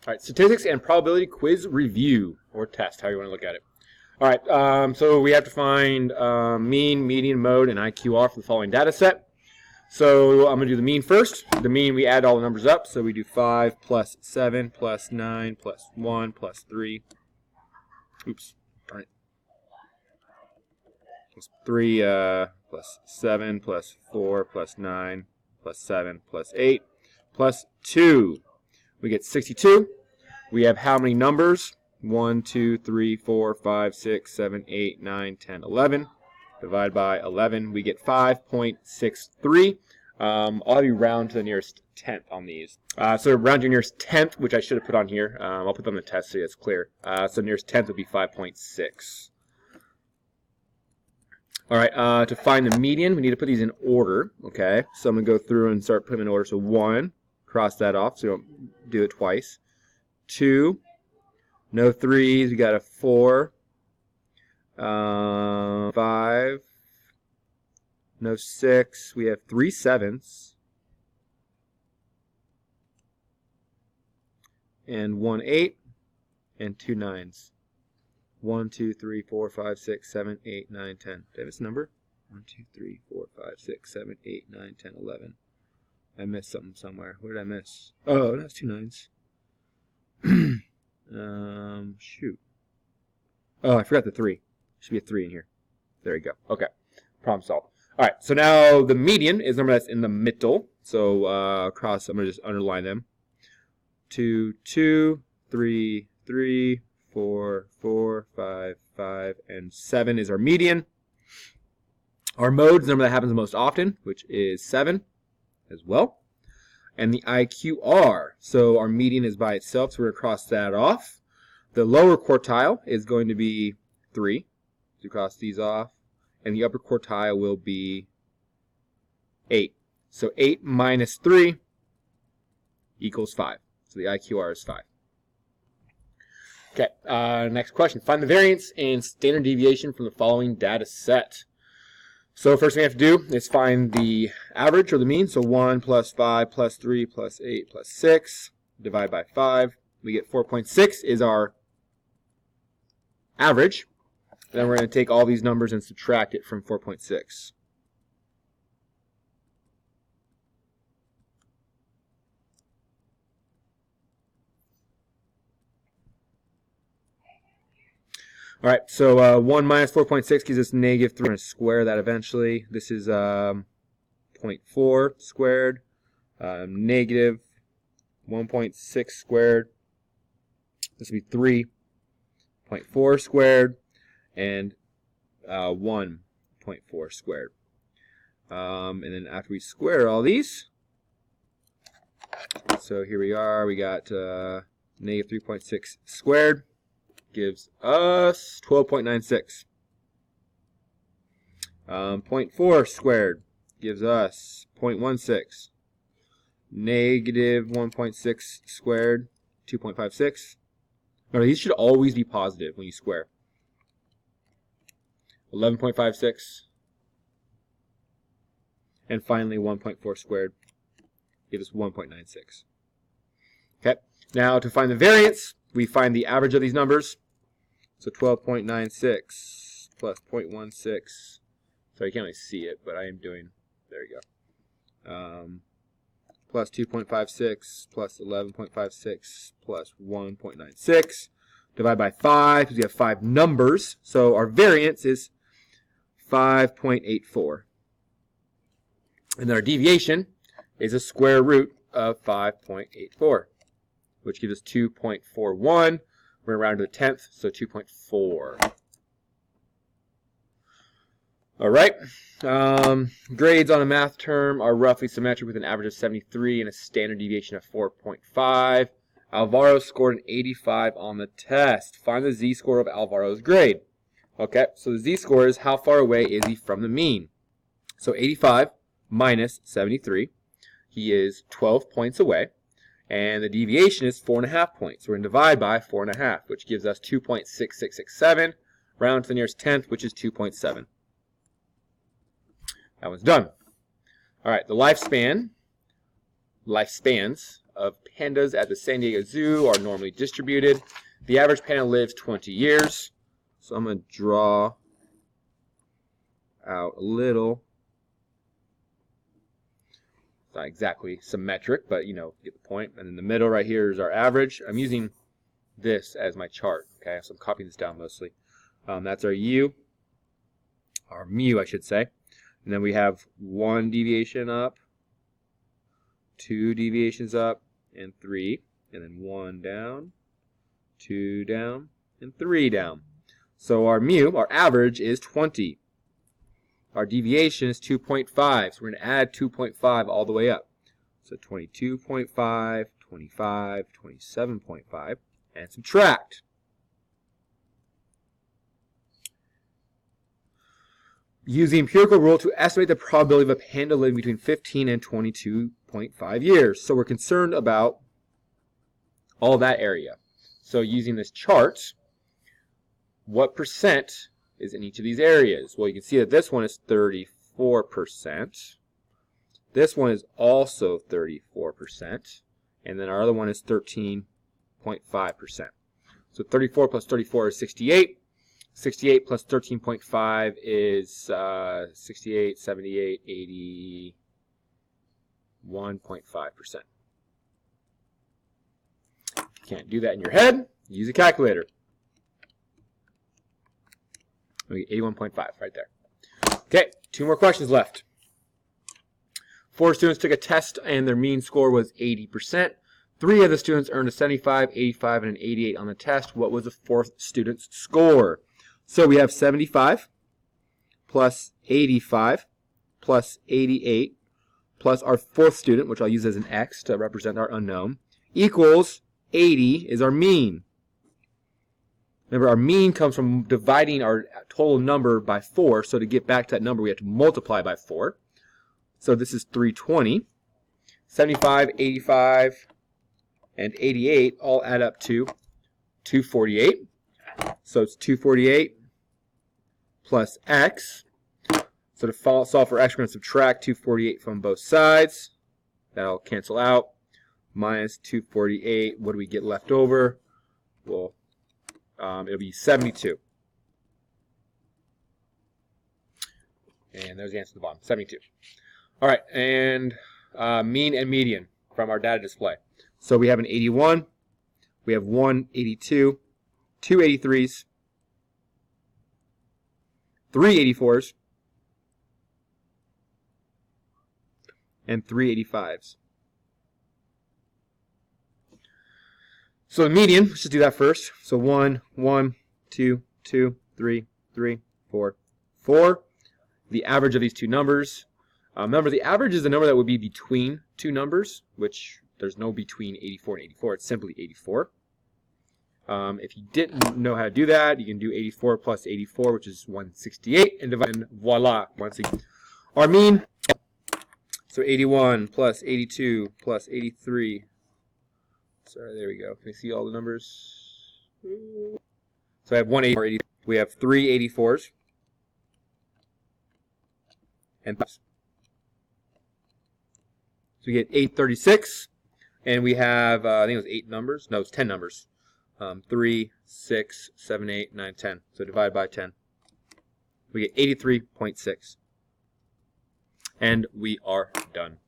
All right, statistics and probability quiz review, or test, how you want to look at it. All right, so we have to find mean, median, mode, and IQR for the following data set. So I'm going to do the mean first. The mean, we add all the numbers up. So we do 5 plus 7 plus 9 plus 1 plus 3. Oops, darn it. Plus 3 plus 7 plus 4 plus 9 plus 7 plus 8 plus 2. We get 62. We have how many numbers? 1, 2, 3, 4, 5, 6, 7, 8, 9, 10, 11. Divide by 11. We get 5.63. I'll have you round to the nearest tenth on these. So round to your nearest tenth, which I should have put on here. I'll put them on the test so it's clear. So nearest tenth would be 5.6. All right, to find the median, we need to put these in order. Okay, so I'm going to go through and start putting them in order. So 1, cross that off so you don't do it twice. 2, no 3s, we got a 4. 5, no 6, we have 3 7s. And 1 8, and 2 9s. 1, 2, 3, 4, 5, 6, 7, 8, 9, 10. Did I miss a number? 1, 2, 3, 4, 5, 6, 7, 8, 9, 10, 11. I missed something somewhere. What did I miss? Oh, that's 2 9s. Shoot. Oh, I forgot the 3. Should be a 3 in here. There you go. Okay. Problem solved. All right. So now the median is the number that's in the middle. So I'm going to just underline them. 2, 2, 3, 3, 4, 4, 5, 5, and 7 is our median. Our mode is the number that happens the most often, which is 7 as well. And the IQR, so our median is by itself, so we're going to cross that off. The lower quartile is going to be 3, so cross these off. And the upper quartile will be 8. So 8 minus 3 equals 5. So the IQR is 5. Okay, next question. Find the variance and standard deviation from the following data set. So first thing we have to do is find the average or the mean. So 1 plus 5 plus 3 plus 8 plus 6. Divide by 5. We get 4.6 is our average. And then we're going to take all these numbers and subtract it from 4.6. All right, so 1 minus 4.6 gives us negative 3. We're going to square that eventually. This is 0.4 squared, negative 1.6 squared. This would be 3.4 squared, and 1.4 squared. And then after we square all these, so here we are. We got negative 3.6 squared. Gives us 12.96. 0.4 squared gives us 0.16. Negative 1.6 squared, 2.56. No, these should always be positive when you square. 11.56. And finally 1.4 squared gives us 1.96. Okay, now to find the variance, we find the average of these numbers. So 12.96 plus 0.16. So you can't really see it, but I am doing, there you go. Plus 2.56 plus 11.56 plus 1.96. Divide by 5 because we have 5 numbers. So our variance is 5.84. And then our deviation is a square root of 5.84, which gives us 2.41. We're around to the 10th, so 2.4. All right. Grades on a math term are roughly symmetric with an average of 73 and a standard deviation of 4.5. Alvaro scored an 85 on the test. Find the z-score of Alvaro's grade. Okay, so the z-score is how far away is he from the mean. So 85 minus 73. He is 12 points away. And the deviation is 4.5 points. So we're going to divide by 4.5, which gives us 2.6667. Round to the nearest tenth, which is 2.7. That one's done. All right, the lifespans of pandas at the San Diego Zoo are normally distributed. The average panda lives 20 years. So I'm going to draw out a little. It's not exactly symmetric, but you know, get the point. And in the middle right here is our average. I'm using this as my chart. Okay, so I'm copying this down mostly. That's our U, our mu, I should say. And then we have 1 deviation up, 2 deviations up, and 3. And then 1 down, 2 down, and 3 down. So our mu, our average, is 20. Our deviation is 2.5. So we're going to add 2.5 all the way up. So 22.5, 25, 27.5, and subtract. Use the empirical rule to estimate the probability of a panda living between 15 and 22.5 years. So we're concerned about all that area. So using this chart, what percent is in each of these areas? Well, you can see that this one is 34%. This one is also 34%. And then our other one is 13.5%. So 34 plus 34 is 68. 68 plus 13.5 is 68, 78, 81.5%. Can't do that in your head. Use a calculator. Okay, 81.5 right there. Okay, 2 more questions left. 4 students took a test and their mean score was 80%. 3 of the students earned a 75, 85, and an 88 on the test. What was the 4th student's score? So we have 75 plus 85 plus 88 plus our 4th student, which I'll use as an X to represent our unknown, equals 80 is our mean. Remember, our mean comes from dividing our total number by 4. So to get back to that number, we have to multiply by 4. So this is 320. 75, 85, and 88 all add up to 248. So it's 248 plus x. So to solve for x, we're going to subtract 248 from both sides. That'll cancel out. Minus 248. What do we get left over? Well, it'll be 72. And there's the answer at the bottom, 72. All right, and mean and median from our data display. So we have an 81. We have 182. 2 83s, 3 84s, and 3 85s. So the median, let's just do that first. So 1, 1, 2, 2, 3, 3, 4, 4. The average of these two numbers. Remember, the average is the number that would be between two numbers, which there's no between 84 and 84. It's simply 84. If you didn't know how to do that, you can do 84 plus 84, which is 168, and divide, and voila, once again. Our mean, so 81 plus 82 plus 83. Sorry, there we go. Can you see all the numbers? So I have 180. We have 3 84s. And so we get 836. And we have, I think it was 8 numbers. No, it's 10 numbers. 3, 6, 7, 8, 9, 10. So divide by 10. We get 83.6. And we are done.